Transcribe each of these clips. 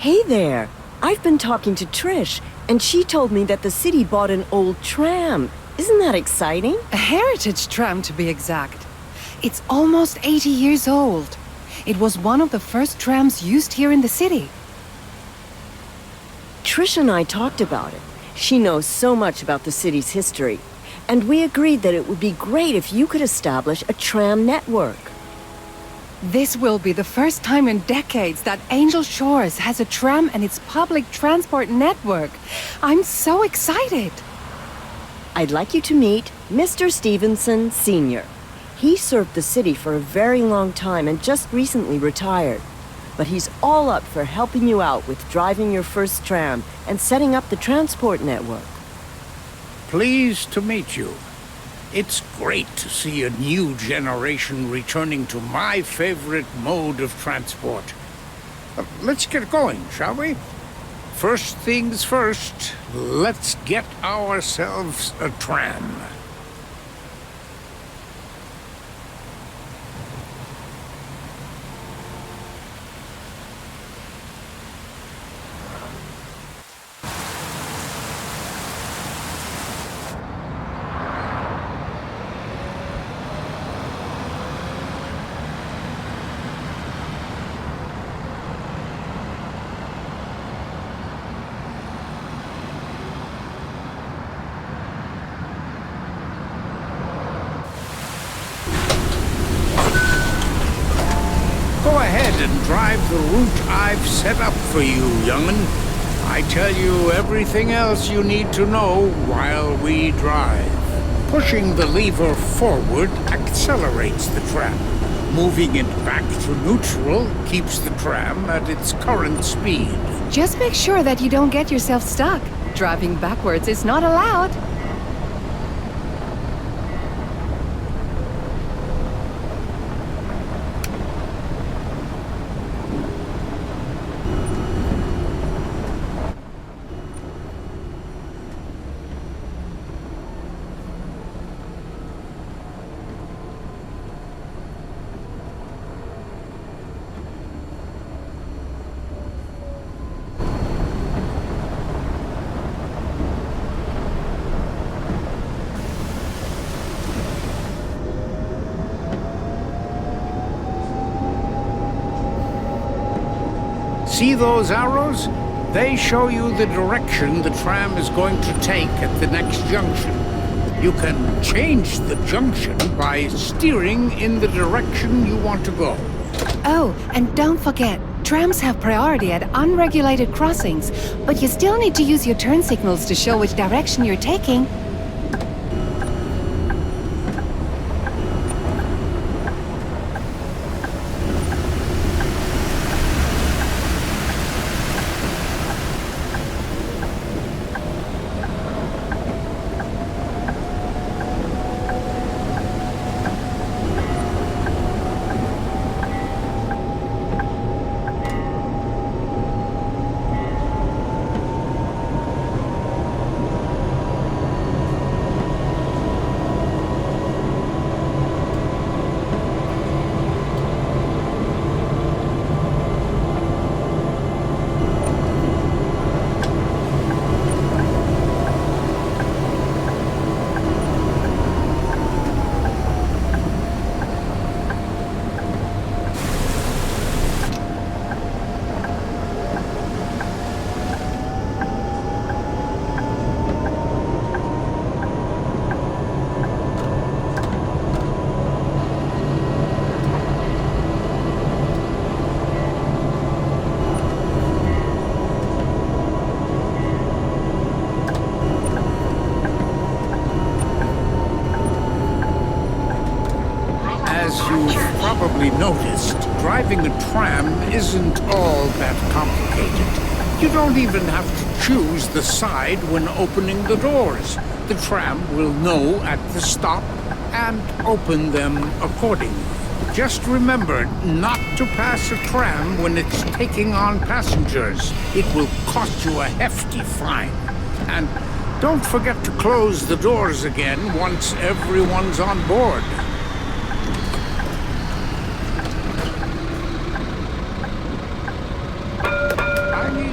Hey there. I've been talking to Trish, and she told me that the city bought an old tram. Isn't that exciting? A heritage tram, to be exact. It's almost 80 years old. It was one of the first trams used here in the city. Trish and I talked about it. She knows so much about the city's history, and we agreed that it would be great if you could establish a tram network. This will be the first time in decades that Angel Shores has a tram and its public transport network. I'm so excited! I'd like you to meet Mr. Stevenson, Sr. He served the city for a very long time and just recently retired. But he's all up for helping you out with driving your first tram and setting up the transport network. Pleased to meet you. It's great to see a new generation returning to my favorite mode of transport. Let's get going, shall we? First things first, let's get ourselves a tram. Go ahead and drive the route I've set up for you, young'un. I tell you everything else you need to know while we drive. Pushing the lever forward accelerates the tram. Moving it back to neutral keeps the tram at its current speed. Just make sure that you don't get yourself stuck. Driving backwards is not allowed. See those arrows? They show you the direction the tram is going to take at the next junction. You can change the junction by steering in the direction you want to go. Oh, and don't forget, trams have priority at unregulated crossings, but you still need to use your turn signals to show which direction you're taking. Probably noticed, driving a tram isn't all that complicated. You don't even have to choose the side when opening the doors. The tram will know at the stop and open them accordingly. Just remember not to pass a tram when it's taking on passengers. It will cost you a hefty fine. And don't forget to close the doors again once everyone's on board. I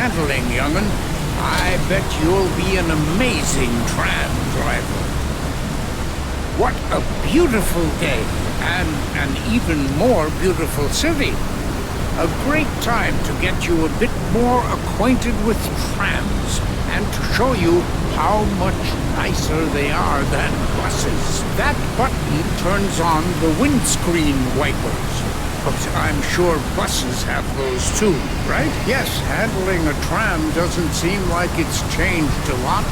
handling, young'un. I bet you'll be an amazing tram driver. What a beautiful day, and an even more beautiful city. A great time to get you a bit more acquainted with trams, and to show you how much nicer they are than buses. That button turns on the windscreen wipers. But I'm sure buses have those too, right? Yes, handling a tram doesn't seem like it's changed a lot.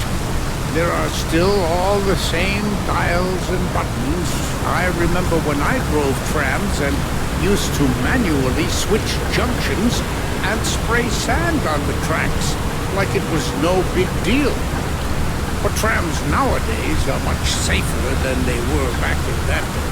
There are still all the same dials and buttons. I remember when I drove trams and used to manually switch junctions and spray sand on the tracks like it was no big deal. But trams nowadays are much safer than they were back in that day.